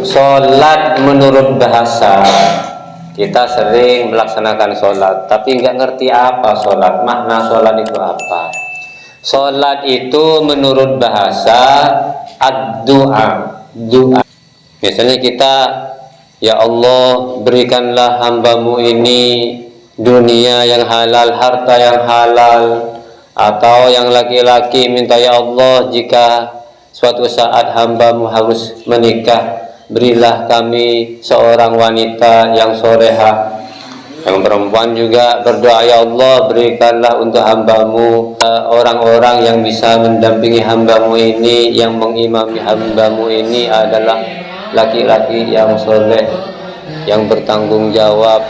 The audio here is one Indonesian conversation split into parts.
sholat menurut bahasa. Kita sering melaksanakan sholat, tapi nggak ngerti apa sholat, makna sholat itu apa. Sholat itu menurut bahasa ad-du'a, doa. Misalnya kita, ya Allah berikanlah hambamu ini dunia yang halal, harta yang halal. Atau yang laki-laki minta, ya Allah jika suatu saat hambamu harus menikah, berilah kami seorang wanita yang solehah. Yang perempuan juga berdoa, ya Allah berikanlah untuk hambamu orang-orang yang bisa mendampingi hambamu ini, yang mengimami hambamu ini adalah laki-laki yang soleh, yang bertanggung jawab,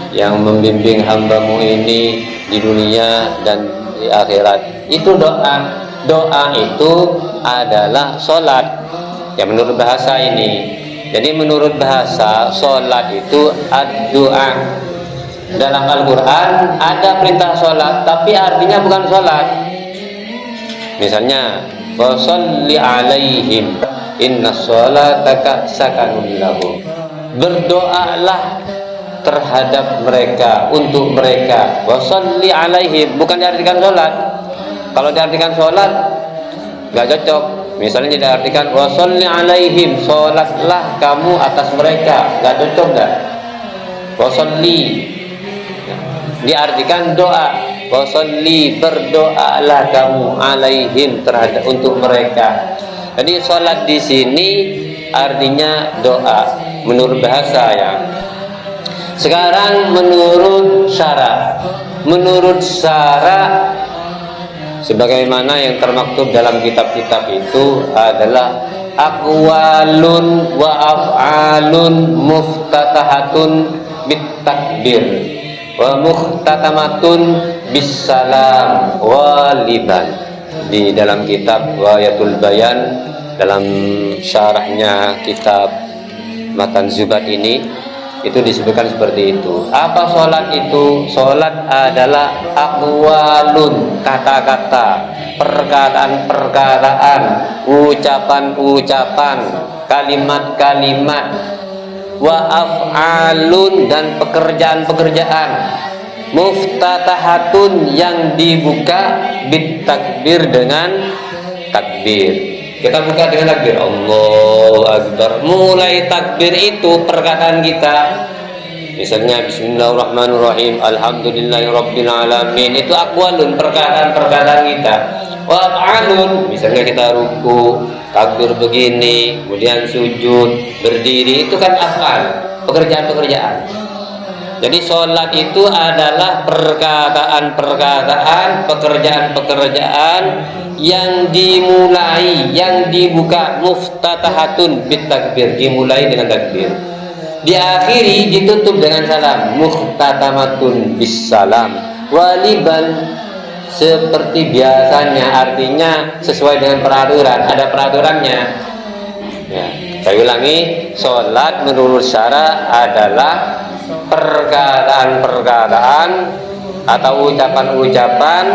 yang membimbing hambamu ini di dunia dan di akhirat. Itu doa. Doa itu adalah sholat ya menurut bahasa ini. Jadi menurut bahasa sholat itu ad-du'a. Dalam Al-Quran ada perintah sholat, tapi artinya bukan sholat. Misalnya washolli alaihim inna sholataka sakanun lahum. Berdoalah terhadap mereka, untuk mereka. Washolli alaihim bukan diartikan sholat. Kalau diartikan sholat nggak cocok. Misalnya diartikan washolli alaihim, sholatlah kamu atas mereka, nggak cocok nggak? Washolli diartikan doa, washolli berdoalah kamu alaihim terhadap untuk mereka. Jadi sholat di sini artinya doa menurut bahasa ya. Sekarang menurut syara, sebagaimana yang termaktub dalam kitab-kitab itu adalah aqwalun wa af'alun muftatahatun bitakbir wa muhtatamatun bisalam waliban. Di dalam kitab Ghayatul Bayan, dalam syarahnya kitab Matan Zubat ini, itu disebutkan seperti itu. Apa sholat itu? Sholat adalah aqwalun, kata-kata, perkataan-perkataan, ucapan-ucapan, kalimat-kalimat, wa af'alun dan pekerjaan-pekerjaan, muftatahatun yang dibuka bitakbir dengan takbir. Kita buka dengan takbir, Allahu Akbar. Mulai takbir itu perkataan kita. Misalnya bismillahirrahmanirrahim, alhamdulillahirabbil alamin. Itu aqwalun, perkataan-perkataan kita. Wa af'alun, misalnya kita ruku, takbir begini, kemudian sujud, berdiri, itu kan af'al, pekerjaan-pekerjaan. Jadi sholat itu adalah perkataan-perkataan, pekerjaan-pekerjaan yang dimulai, yang dibuka, muftatahatun bitakbir, dimulai dengan takbir, diakhiri, ditutup dengan salam, muhtatamatun bisalam waliban, seperti biasanya, artinya sesuai dengan peraturan, ada peraturannya ya. Saya ulangi, sholat menurut syara adalah perkataan-perkataan atau ucapan-ucapan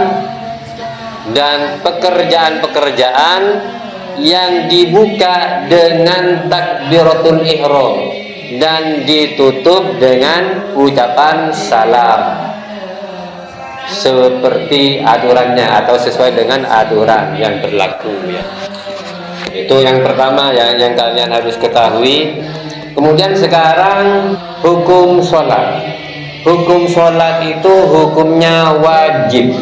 dan pekerjaan-pekerjaan yang dibuka dengan takbiratul ihram dan ditutup dengan ucapan salam seperti aturannya atau sesuai dengan aturan yang berlaku ya. Itu yang pertama ya, yang kalian harus ketahui. Kemudian sekarang hukum sholat. Hukum sholat itu hukumnya wajib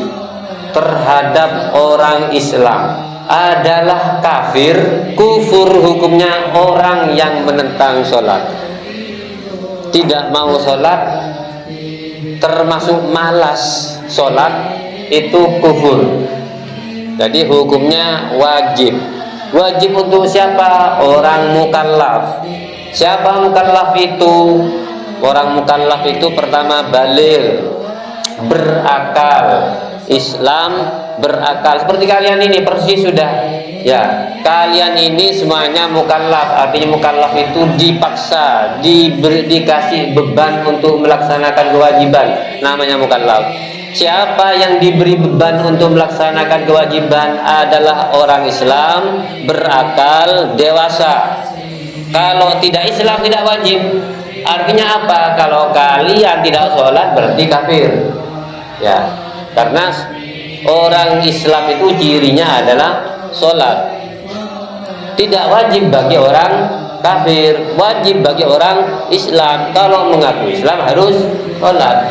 terhadap orang Islam, adalah kafir, kufur hukumnya orang yang menentang sholat. Tidak mau sholat, termasuk malas sholat, itu kufur. Jadi hukumnya wajib. Wajib untuk siapa? Orang mukallaf. Siapa mukallaf itu? Orang mukallaf itu pertama baligh, berakal. Islam berakal. Seperti kalian ini persis sudah ya. Kalian ini semuanya mukallaf. Artinya mukallaf itu dipaksa, dikasih beban untuk melaksanakan kewajiban. Namanya mukallaf. Siapa yang diberi beban untuk melaksanakan kewajiban adalah orang Islam berakal, dewasa. Kalau tidak Islam tidak wajib. Artinya apa? Kalau kalian tidak sholat berarti kafir. Ya, karena orang Islam itu cirinya adalah sholat. Tidak wajib bagi orang kafir, wajib bagi orang Islam. Kalau mengaku Islam harus sholat.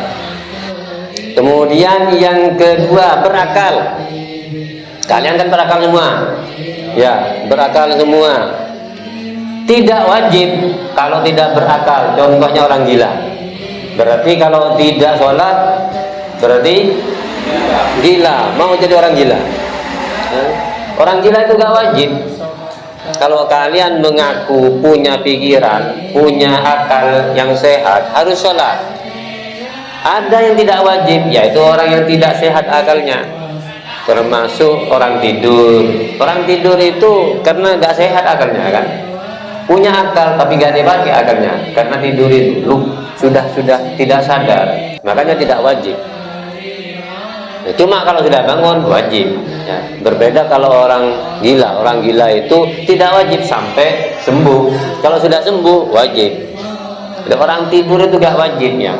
Kemudian yang kedua, berakal. Kalian kan berakal semua, ya, berakal semua. Tidak wajib kalau tidak berakal. Contohnya orang gila. Berarti kalau tidak sholat berarti gila. Mau jadi orang gila? Orang gila itu gak wajib. Kalau kalian mengaku punya pikiran, punya akal yang sehat, harus sholat. Ada yang tidak wajib, yaitu orang yang tidak sehat akalnya, termasuk orang tidur. Orang tidur itu karena gak sehat akalnya kan, punya akal tapi gak dipakai akalnya, karena tidur itu sudah tidak sadar, makanya tidak wajib. Cuma kalau sudah bangun wajib, ya. Berbeda kalau orang gila itu tidak wajib sampai sembuh. Kalau sudah sembuh wajib. Jadi orang tidur itu gak wajib, ya.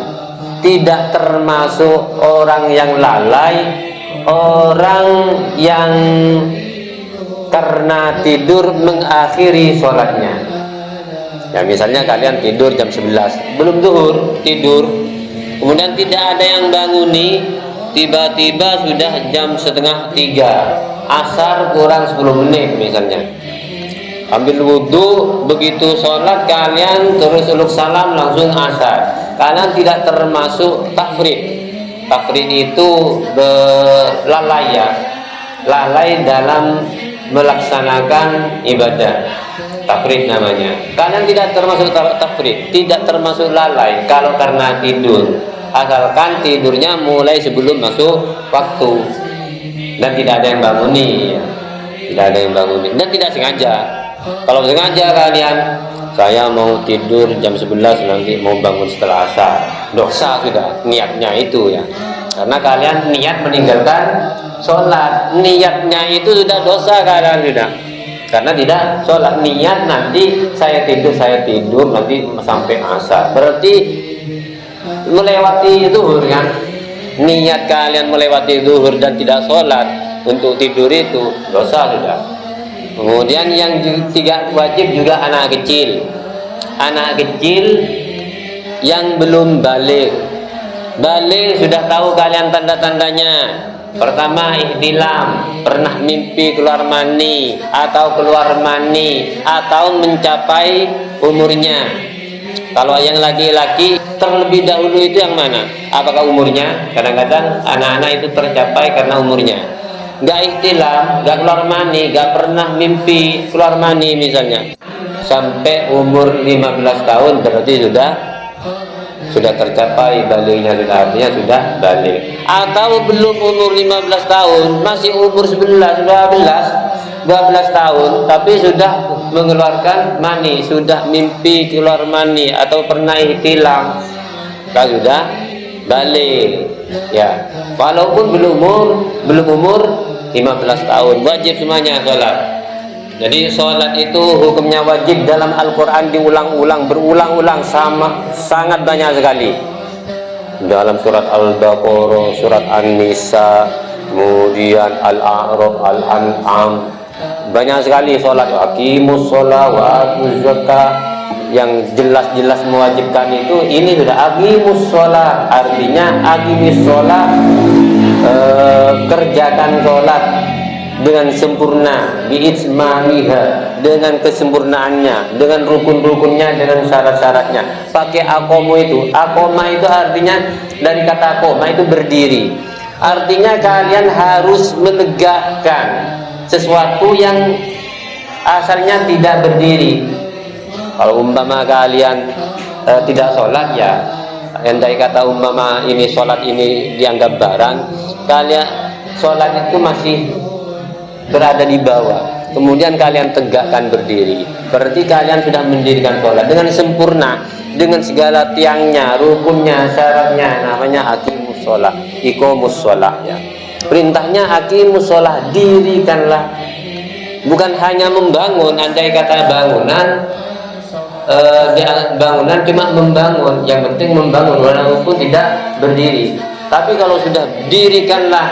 Tidak termasuk orang yang lalai, orang yang karena tidur mengakhiri sholatnya. Ya, misalnya kalian tidur jam 11, belum zuhur, tidur, kemudian tidak ada yang banguni, tiba-tiba sudah jam 2:30, asar kurang 10 menit misalnya. Ambil wudhu, begitu sholat kalian terus uluk salam langsung asar. Kalian tidak termasuk takfrid. Takfrid itu lalai, ya, lalai dalam melaksanakan ibadah. Takfrid namanya. Kalian tidak termasuk takfrid, tidak termasuk lalai kalau karena tidur. Asalkan tidurnya mulai sebelum masuk waktu dan tidak ada yang banguni, ya. Tidak ada yang banguni dan tidak sengaja. Kalau sengaja kalian, saya mau tidur jam 11 nanti mau bangun setelah asar, dosa sudah niatnya itu, ya. Karena kalian niat meninggalkan sholat, niatnya itu sudah dosa kalian sudah. Karena tidak sholat, niat nanti saya tidur nanti sampai asar, berarti melewati zuhur kan. Niat kalian melewati zuhur dan tidak sholat untuk tidur itu dosa sudah. Kemudian yang tidak wajib juga anak kecil. Anak kecil yang belum balik. Balik sudah tahu kalian tanda-tandanya. Pertama, ihtilam, pernah mimpi keluar mani atau keluar mani atau mencapai umurnya. Kalau yang laki-laki terlebih dahulu itu yang mana? Apakah umurnya? Kadang-kadang anak-anak itu tercapai karena umurnya. Gak ihtilam, gak keluar mani, gak pernah mimpi keluar mani misalnya, sampai umur 15 tahun berarti sudah tercapai baliknya, sudah, artinya sudah balik. Atau belum umur 15 tahun, masih umur 11, 12 tahun, tapi sudah mengeluarkan mani, sudah mimpi keluar mani atau pernah ihtilam, sudah balik, ya. Walaupun belum umur 15 tahun, wajib semuanya sholat. Jadi sholat itu hukumnya wajib dalam Al-Quran diulang-ulang, berulang-ulang, sangat banyak sekali. Dalam surat Al-Baqarah, surat An-Nisa, kemudian Al-A'raf, Al-An'am, banyak sekali sholat. Aqimus sholat wa atuz zakah, yang jelas-jelas mewajibkan itu. Ini sudah aqimus sholat, artinya aqimis sholat, kerjakan sholat dengan sempurna, bi'itmamiha, dengan kesempurnaannya, dengan rukun-rukunnya, dengan syarat-syaratnya. Pakai akomo itu. Akoma itu artinya dari kata akoma itu berdiri. Artinya kalian harus menegakkan sesuatu yang asalnya tidak berdiri. Kalau umpama kalian tidak sholat, ya, andai kata umpama ini sholat ini dianggap barang, kalian sholat itu masih berada di bawah, kemudian kalian tegakkan berdiri, berarti kalian sudah mendirikan sholat dengan sempurna, dengan segala tiangnya, rukunnya, syaratnya. Namanya aqimus sholat, iqamus sholat, ya. Perintahnya aqimus sholat, dirikanlah. Bukan hanya membangun, andai kata bangunan di bangunan cuma membangun, yang penting membangun walaupun tidak berdiri. Tapi kalau sudah dirikanlah,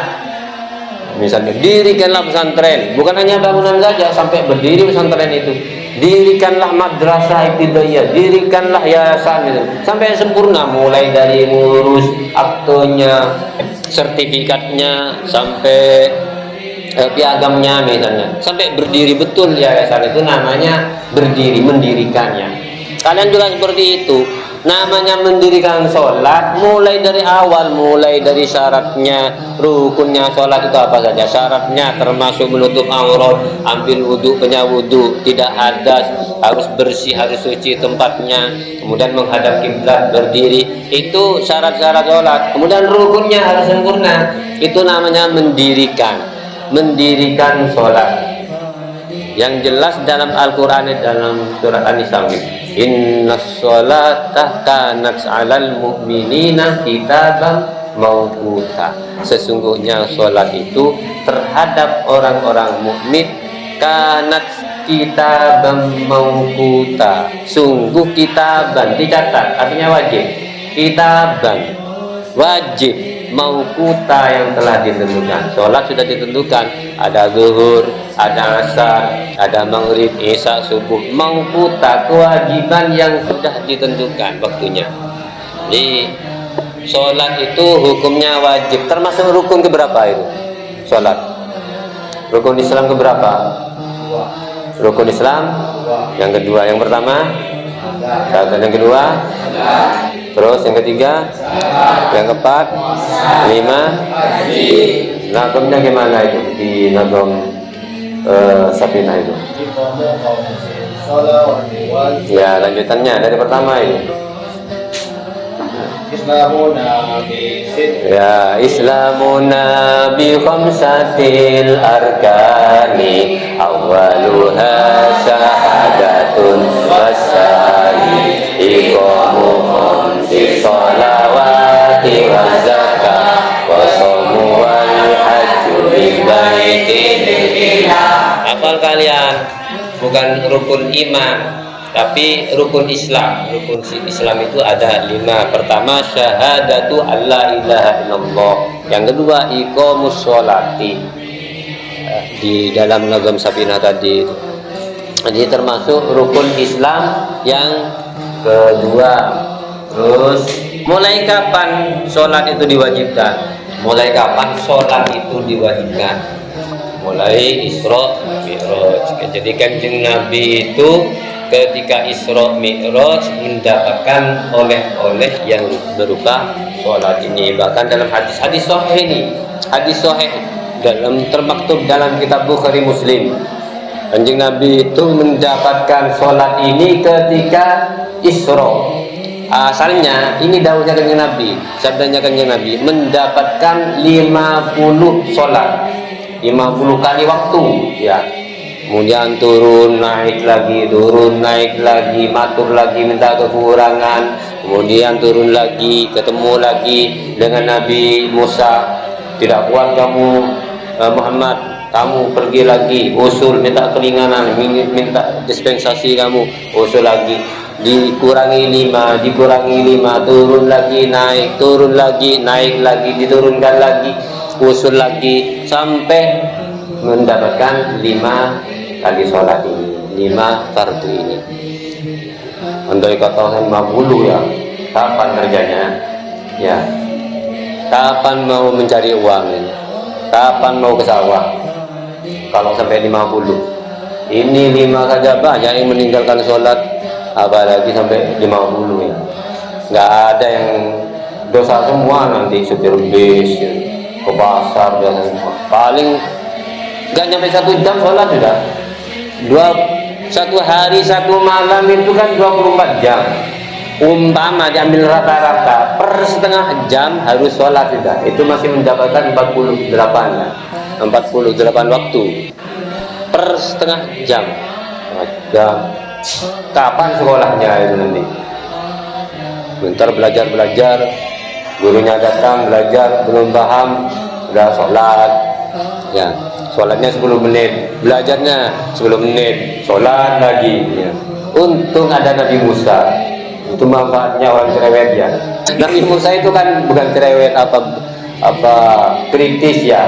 misalnya dirikanlah pesantren, bukan hanya bangunan saja, sampai berdiri pesantren itu, dirikanlah madrasah ibtidaiyah, dirikanlah yayasan itu sampai sempurna, mulai dari ngurus aktenya, sertifikatnya, sampai piagamnya misalnya, sampai berdiri betul yayasan itu, namanya berdiri, mendirikannya. Kalian juga seperti itu, namanya mendirikan sholat, mulai dari awal, mulai dari syaratnya, rukunnya sholat itu apa saja, syaratnya termasuk menutup aurat, ambil wudhu, punya wudhu, tidak hadas, harus bersih, harus suci tempatnya, kemudian menghadap kiblat, berdiri, itu syarat-syarat sholat. Kemudian rukunnya harus sempurna, itu namanya mendirikan sholat. Yang jelas dalam Al-Quran, dalam surat An-Nisa, inna sholata kanat 'alal mu'minina kitaban mauquta, sesungguhnya sholat itu terhadap orang-orang mukmin kanat kitaban mauquta, sungguh kitaban, dicatat, artinya wajib, kitaban wajib, mauquta yang telah ditentukan. Sholat sudah ditentukan, ada zuhur, ada asar, ada maghrib, isya, subuh, mauquta, kewajiban yang sudah ditentukan waktunya. Jadi sholat itu hukumnya wajib, termasuk rukun keberapa itu? Sholat rukun Islam keberapa? Rukun Islam yang kedua. Yang pertama syahadat, yang kedua, terus yang ketiga, yang keempat, 5. Nagamnya gimana itu di nagam Safinah itu? Ya, lanjutannya dari pertama itu. Ya, Islamuna bi khamsatil arkani, awwaluha syahadatun wasali, iqamuhum bis sholawati wa zakah wa shamu wal hajju bi baitillah. Hafal kalian, bukan rukun iman tapi rukun Islam. Rukun Islam itu ada 5. Pertama, syahadatu alla ilaha illallah. Yang kedua, iqamus sholati, di dalam nagam Safinah tadi. Jadi termasuk rukun Islam yang kedua. Terus, mulai kapan sholat itu diwajibkan? Mulai kapan sholat itu diwajibkan? Mulai Isra Mi'raj. Jadi Kanjeng Nabi itu ketika Isra Mi'raj mendapatkan oleh-oleh yang berupa sholat ini. Bahkan dalam hadis sahih ini, hadis sahih dalam termaktub dalam kitab Bukhari Muslim, Kanjeng Nabi itu mendapatkan sholat ini ketika Isra. Asalnya ini dawuhnya Kanjeng Nabi, sabdanya Kanjeng Nabi, mendapatkan 50 sholat, 50 kali waktu, ya. Kemudian turun naik lagi, matur lagi, minta kekurangan, kemudian turun lagi, ketemu lagi dengan Nabi Musa, tidak kuat kamu Muhammad, kamu pergi lagi, usul, minta keringanan, minta dispensasi kamu, usul lagi, dikurangi 5, turun lagi, naik lagi, diturunkan lagi, usul lagi, sampai mendapatkan 5 kali sholat ini, 5 fardu ini. Andai kata 50 ya, kapan kerjanya? Ya, kapan mau mencari uang ini? Kapan mau ke sawah? Kalau sampai 50, ini 5 saja banyak yang meninggalkan sholat, apalagi sampai 50 ya. Nggak ada yang dosa semua, nanti supir bis, ke pasar, dan paling nggak nyampe 1 jam sholat sudah. 1 hari 1 malam itu kan 24 jam. Umpama diambil rata-rata per setengah jam harus sholat sudah. Itu masih mendapatkan 48 waktu per setengah jam. Kapan sekolahnya itu nanti? Bentar belajar, gurunya datang belajar, belum paham, udah sholat. Ya, sholatnya 10 menit, belajarnya 10 menit, sholat lagi ya. Untung ada Nabi Musa. Itu manfaatnya orang cerewet ya. Nabi Musa itu kan bukan cerewet apa kritis ya,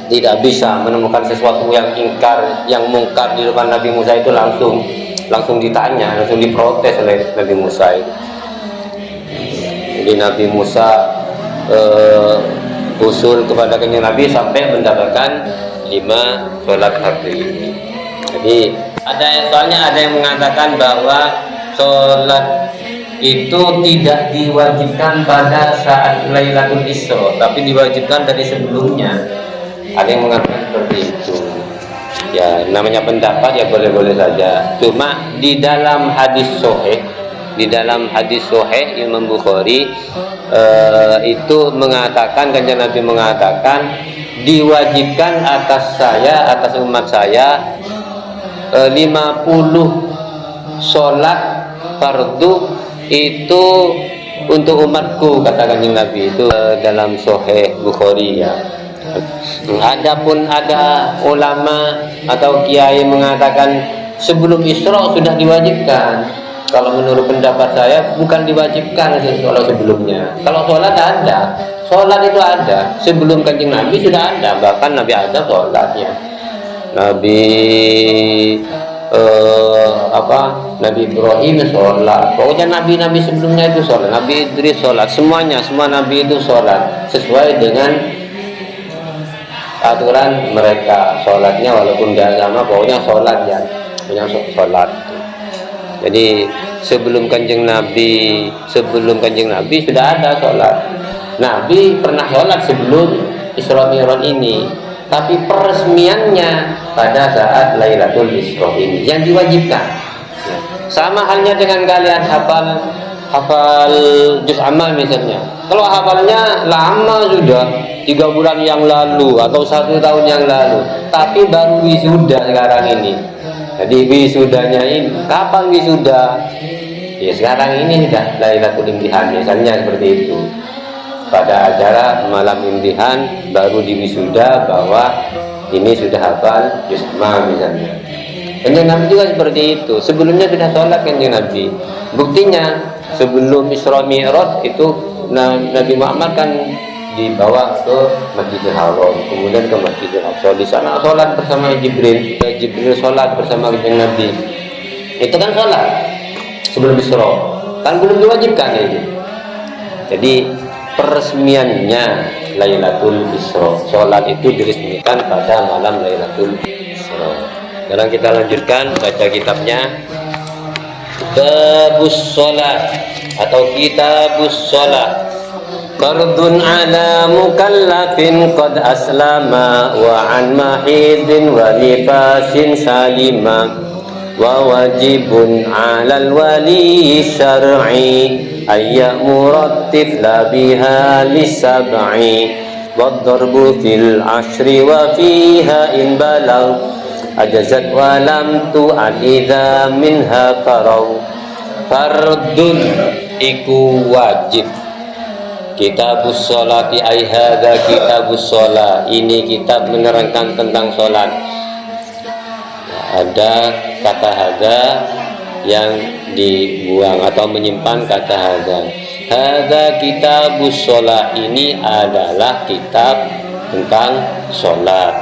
tidak bisa menemukan sesuatu yang ingkar, yang mungkar di depan Nabi Musa itu langsung ditanya, langsung diprotes oleh Nabi Musa itu. Jadi Nabi Musa usul kepada kanjeng Nabi sampai mendapatkan 5 sholat hari ini. Jadi soalnya ada yang mengatakan bahwa sholat itu tidak diwajibkan pada saat Lailatul Isra, tapi diwajibkan dari sebelumnya. Ada yang mengatakan seperti itu. Ya, namanya pendapat ya boleh-boleh saja. Cuma di dalam hadis sahih Imam Bukhari itu mengatakan, kanjeng Nabi mengatakan diwajibkan atas umat saya 50 sholat fardu itu untuk umatku, kata kanjeng Nabi itu dalam Sahih Bukhari ya. Adapun ada ulama atau kiai mengatakan sebelum Isra sudah diwajibkan. Kalau menurut pendapat saya bukan diwajibkan kalau sebelumnya. Kalau sholat ada, sholat itu ada sebelum kanjeng Nabi sudah ada, bahkan Nabi ada sholatnya. Nabi Ibrahim sholat, pokoknya nabi-nabi sebelumnya itu sholat, Nabi Idris sholat, semua nabi itu sholat sesuai dengan aturan mereka sholatnya, walaupun tidak sama, pokoknya sholat ya, punya sholat. Jadi sebelum kanjeng Nabi sudah ada sholat. Nabi pernah sholat sebelum Isra Mi'raj ini, tapi peresmiannya pada saat Lailatul Isra ini yang diwajibkan. Sama halnya dengan kalian hafal juz amma misalnya. Kalau hafalnya lama sudah 3 bulan yang lalu atau 1 tahun yang lalu, tapi baru wisuda sekarang ini. Jadi wisudanya ini kapan wisuda? Ya sekarang ini sudah Lailatul Imtihan misalnya seperti itu. Pada acara malam imtihan baru diwisuda bahwa ini sudah hafal juz amma misalnya. Kanjeng Nabi juga seperti itu. Sebelumnya sudah sholat kanjeng Nabi. Buktinya sebelum Isra Mi'raj itu Nabi Muhammad kan dibawa ke Masjidil Haram, kemudian ke Masjidil Aqsa. Di sana sholat bersama Jibril. Jibril sholat bersama kanjeng Nabi. Itu kan sholat sebelum Isra. Kan belum diwajibkan itu. Jadi peresmiannya Lailatul Isra, sholat itu diresmikan pada malam Lailatul Isra. Sekarang kita lanjutkan baca kitabnya. Babus sholat atau kitabus sholat. Fardun ala mukallafin qad aslama wa an mahidin wa nifasin salima wa wajibun alal wali syar'i ayyamura tifla biha lisab'i waddarbu fil ashri wa fiha in balag ajazat wa lam tu'ad idha minha farau. Fardun iku wajib. Kitabus sholati ay hadza kitabus sholat, ini kitab menerangkan tentang sholat. Ada kata hadza yang dibuang atau menyimpan kata hadza. Hadza kitabus sholat, ini adalah kitab tentang sholat.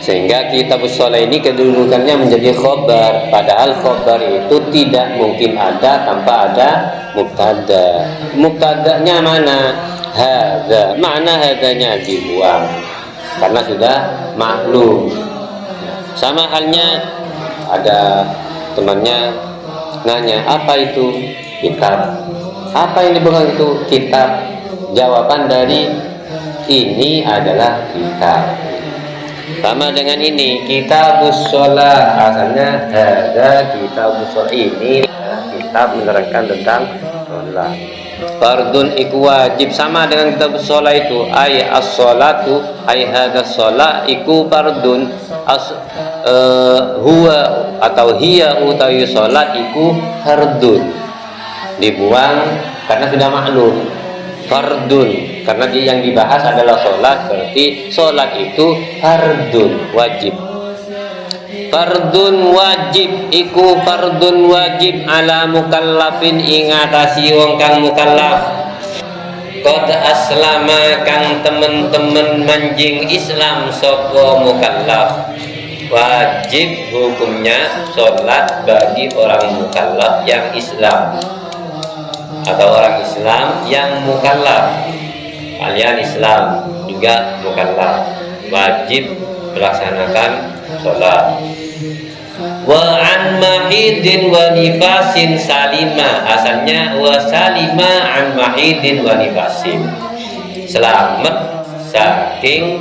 Sehingga kitabus sholat ini kedudukannya menjadi khobar, padahal khobar itu tidak mungkin ada tanpa ada mubtada. Mubtadanya mana? Hadza. Mana hadzanya? Dibuang karena sudah maklum. Sama halnya ada temannya nanya, apa itu? Kitab. Apa yang dibuang itu? Kitab. Jawaban dari ini adalah kitab. Sama dengan ini, kitabus sholat, asalnya ada kitabus sholat, ini kitab menerangkan tentang sholat. Fardun iku wajib, sama dengan kitabus sholat itu, ay as-sholatu, ay hadha sholat iku fardun, huwa atau hiya utawi sholat iku fardun, dibuang karena sudah maklum. Fardun karena yang dibahas adalah sholat, berarti sholat itu fardun wajib. Fardun wajib iku fardun wajib ala mukallafin ingatasi wong kang mukallaf. Qad aslama kang temen-temen manjing Islam sapa mukallaf. Wajib hukumnya sholat bagi orang mukallaf yang Islam atau orang Islam yang mukallaf. Kalian Islam juga mukallaf, wajib melaksanakan sholat. Wa an mahidin wa nifasin salima, asalnya wa salima an mahidin wa nifasin, selamat saking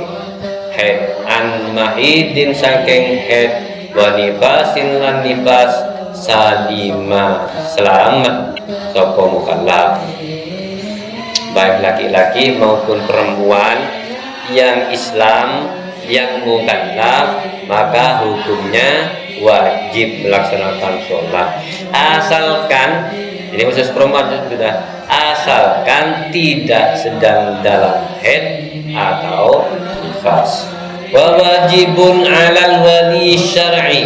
head, an mahidin saking head, wa nifasin lan nifas, salima selamat sapa mukallaf, baik laki-laki maupun perempuan yang Islam yang mukallaf, maka hukumnya wajib melaksanakan sholat, asalkan ini khusus perempuan sudah, asalkan tidak sedang dalam haid atau nifas. Wa wajibun alal wali syar'i,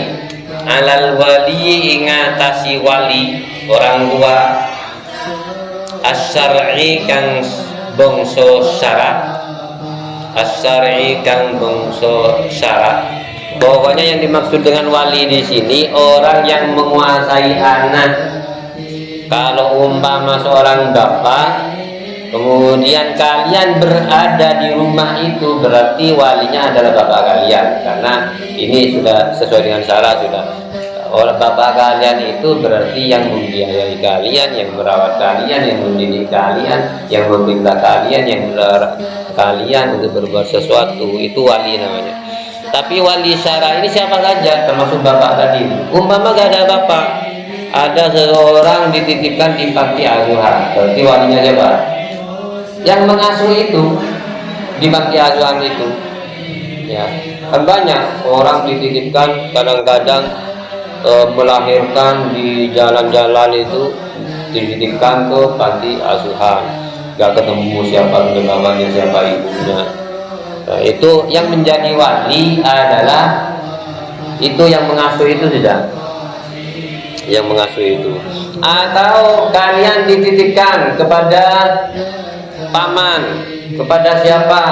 alal wali ingatasi wali orang tua, as-syar'i kang bangsa syarat, as-syar'i kang bangsa syarat. Pokoknya yang dimaksud dengan wali di sini orang yang menguasai anak. Kalau umpama seorang bapak, kemudian kalian berada di rumah itu, berarti walinya adalah bapak kalian, karena ini sudah sesuai dengan syarat sudah. Orang bapak kalian itu berarti yang membiayai kalian, yang merawat kalian, yang mendidik kalian, yang memerintah kalian, yang melarang kalian untuk berbuat sesuatu, itu wali namanya. Tapi wali syara ini siapa saja, termasuk bapak tadi. Umpama gak ada bapak, ada seseorang dititipkan di panti asuhan, berarti walinya siapa? Yang mengasuh itu di panti asuhan itu, ya kan banyak orang dititipkan, kadang-kadang melahirkan di jalan-jalan itu, dititipkan ke panti asuhan, gak ketemu siapa bapaknya, siapa ibunya. Nah, itu yang menjadi wali adalah itu yang mengasuh itu sudah, yang mengasuh itu. Atau kalian dititipkan kepada paman, kepada siapa,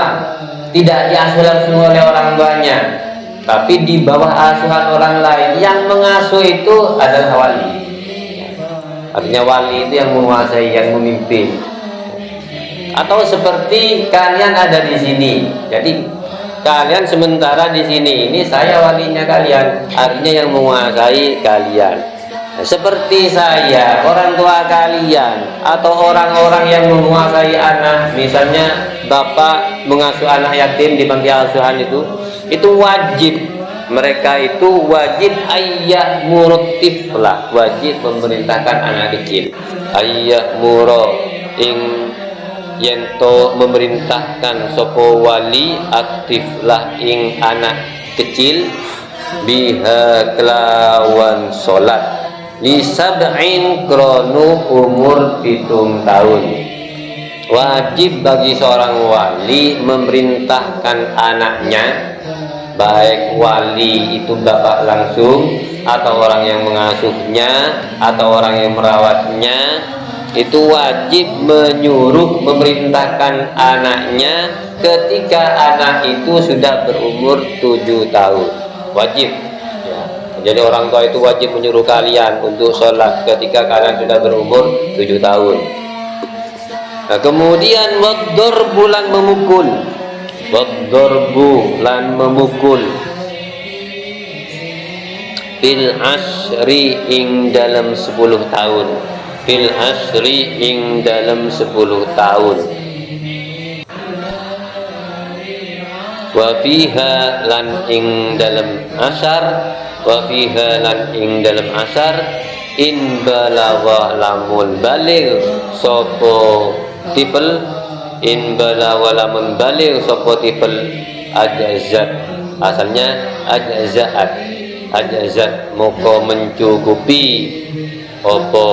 tidak diasuh langsung oleh orang tuanya, tapi di bawah asuhan orang lain, yang mengasuh itu adalah wali. Artinya wali itu yang menguasai, yang memimpin. Atau seperti kalian ada di sini, jadi kalian sementara di sini, ini saya walinya kalian, artinya yang menguasai kalian. Nah, seperti saya, orang tua kalian, atau orang-orang yang menguasai anak, misalnya bapak mengasuh anak yatim di panti asuhan itu wajib, mereka itu wajib ayat murtiflah, wajib memerintahkan anak kecil, ayat muro ing yento memerintahkan sopo wali aktiflah ing anak kecil biha kelawan solat li sab'in kronu umur 7 tahun. Wajib bagi seorang wali memerintahkan anaknya, baik wali itu bapak langsung atau orang yang mengasuhnya atau orang yang merawatnya, itu wajib menyuruh, memerintahkan anaknya ketika anak itu sudah berumur 7 tahun. Wajib ya. Jadi orang tua itu wajib menyuruh kalian untuk sholat ketika kalian sudah berumur 7 tahun. Nah, kemudian waddarbu lan memukul, waddarbu lan memukul fil asri ing dalam 10 tahun, fil asri ing dalam 10 tahun. Wa fiha lan ing dalam asar, wa fiha lan ing dalam asar in balagha lamun baligh sapa tipel, in balagha lamun baligh sapa tipel ajazat, asalnya ajazaat, ajazat moko mencukupi apa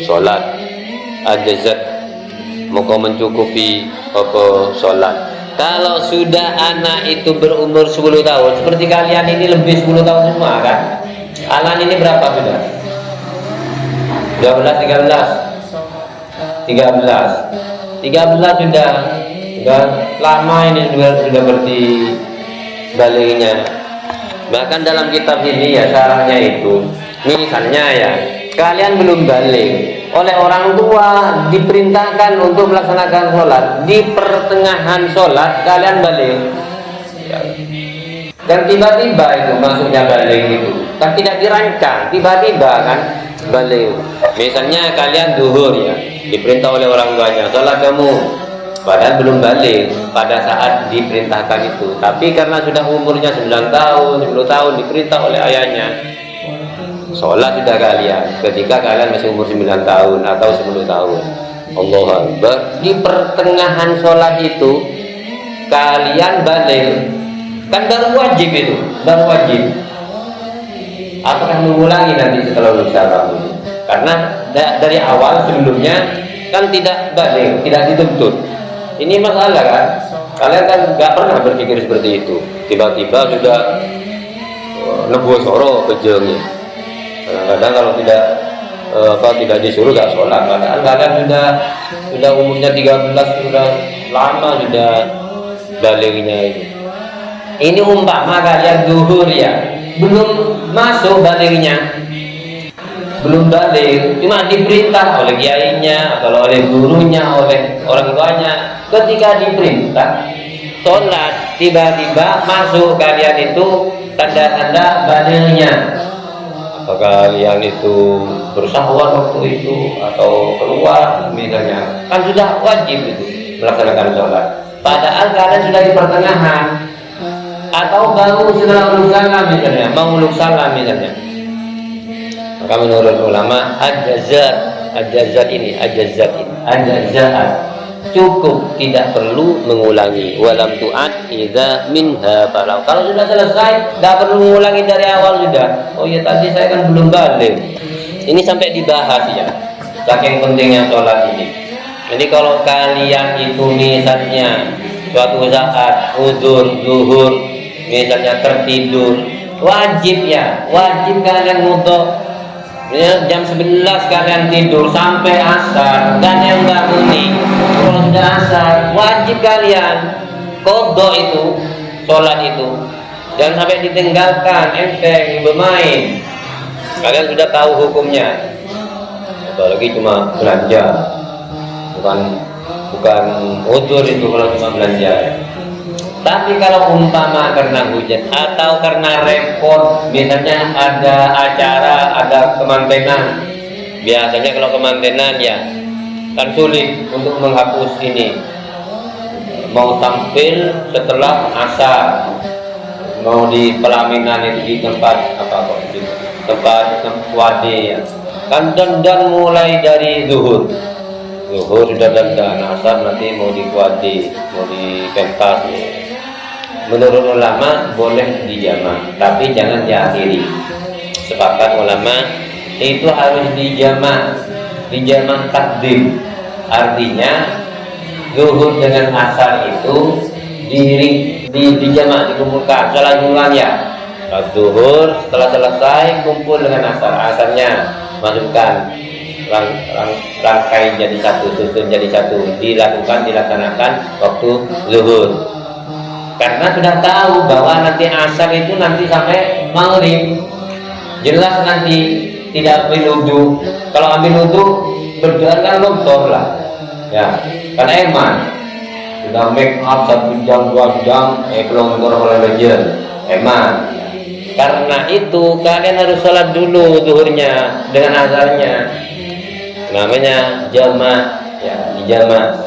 sholat, ajazat Moga mencukupi apa sholat. Kalau sudah anak itu berumur 10 tahun, seperti kalian ini lebih 10 tahun semua kan? Alan ini berapa sudah? 12, 13 sudah lama ini sudah berarti baliknya. Bahkan dalam kitab ini ya syarahnya itu, misalnya ya kalian belum balik, oleh orang tua diperintahkan untuk melaksanakan sholat, di pertengahan sholat kalian balik ya. Dan tiba-tiba itu masuknya balik itu kan tidak dirancang, tiba-tiba kan balik. Misalnya kalian zuhur ya, diperintah oleh orang tuanya sholat kamu, padahal belum balik pada saat diperintahkan itu, tapi karena sudah umurnya 9 tahun 10 tahun diperintah oleh ayahnya sholat sudah kalian ketika kalian masih umur 9 tahun atau 10 tahun. Allahu Akbar, di pertengahan sholat itu kalian balik kan baru wajib itu, baru wajib. Apakah mengulangi nanti setelah lulus syarah? Karena dari awal sebelumnya kan tidak balik, tidak dituntut. Ini masalah kan? Kalian kan nggak pernah berpikir seperti itu. Tiba-tiba sudah lebu soro kejengnya. Kadang-kadang kalau tidak disuruh nggak sholat. Padahal kalian sudah umurnya 13, sudah lama sudah baliknya itu. Ini umpama kalian zuhur ya, belum masuk baliknya, belum balik, cuma diperintah oleh kiainya, kalau oleh gurunya, oleh orang tuanya. Ketika diperintah sholat, tiba-tiba masuk kalian itu tanda-tanda baliknya. Apakah kalian itu bersahwat waktu itu atau keluar misalnya, kan sudah wajib itu melaksanakan sholat. Padahal kalian sudah di pertengahan atau baru setelah uluk salam misalnya, mau uluk salam misalnya. Maka menurut ulama ajazat ini cukup, tidak perlu mengulangi. Walam tu'ad idza minha falau. Kalau sudah selesai, tidak perlu mengulangi dari awal sudah. Oh ya tadi saya kan belum balik. Ini sampai dibahas ya, saking pentingnya sholat ini. Jadi kalau kalian itu misalnya suatu saat uzur zuhur, misalnya tertidur, wajib kalian ngutuk. Jam 11 kalian tidur sampai asar, dan yang bangunin kalau sudah asar, wajib kalian qadha itu sholat itu, jangan sampai ditinggalkan enteng bermain. Kalian sudah tahu hukumnya, apalagi cuma belanja, bukan uzur itu kalau cuma belanja. Tapi kalau umpama karena hujan atau karena repot, misalnya ada acara, ada kemantenan. Biasanya kalau kemantenan ya kan sulit untuk menghapus ini. Mau tampil setelah asar, mau di pelaminan itu di tempat tempat wadi ya. Kan dandan mulai dari zuhur sudah dandan, asar nanti mau di wadi, mau di pentas ya. Menurut ulama boleh dijamak, tapi jangan diakhiri. Sepakat ulama itu harus dijamak takdim. Artinya zuhur dengan asar itu dijamak, dikumpulkan. Salat ulang ya, zuhur setelah selesai kumpul dengan asarnya, masukkan rangkai jadi satu, susun jadi satu, dilaksanakan waktu zuhur. Karena sudah tahu bahwa nanti asar itu nanti sampai maghrib, jelas nanti tidak ambil wudu. Kalau ambil wudu berdoa kan luntur lah ya, kan eman sudah make up 1 jam 2 jam belum oleh belajar eman ya. Karena itu kalian harus sholat dulu zuhurnya dengan asarnya, namanya jamaah ya, dijamaah.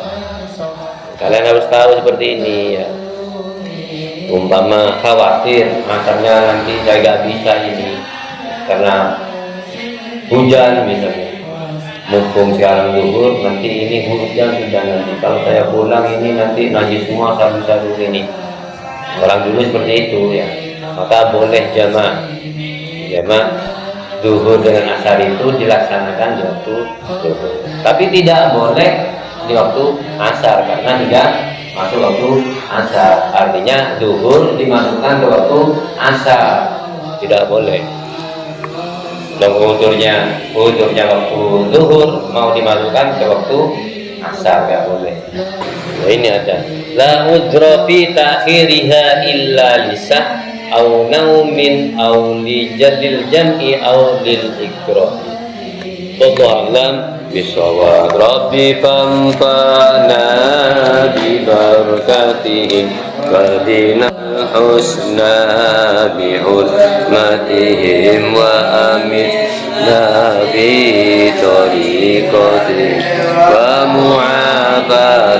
Kalian harus tahu seperti ini ya. Umpama khawatir asarnya nanti saya gak bisa ini karena hujan misalnya, mumpung sekarang zuhur, nanti ini hujan sudah, nanti kalau saya pulang ini nanti najis semua sabu-sabu ini. Orang dulu seperti itu ya, maka boleh jamaah zuhur dengan asar itu dilaksanakan waktu zuhur. Tapi tidak boleh di waktu asar karena tidak masuk waktu asar. Artinya zuhur dimasukkan ke waktu asar, tidak boleh. Dan udurnya waktu zuhur mau dimasukkan ke waktu asar, tidak boleh. Nah, ini ada la udra fi ta'khiriha illa lisah au naumin au li jadil jam'i au lil ikrah. Wallahu a'lam bishawab. Rabbi fanfa'na bi barakatihim wa dina husna bi hurmatihim wa amitna bi tariqatihim wa mu'afatihim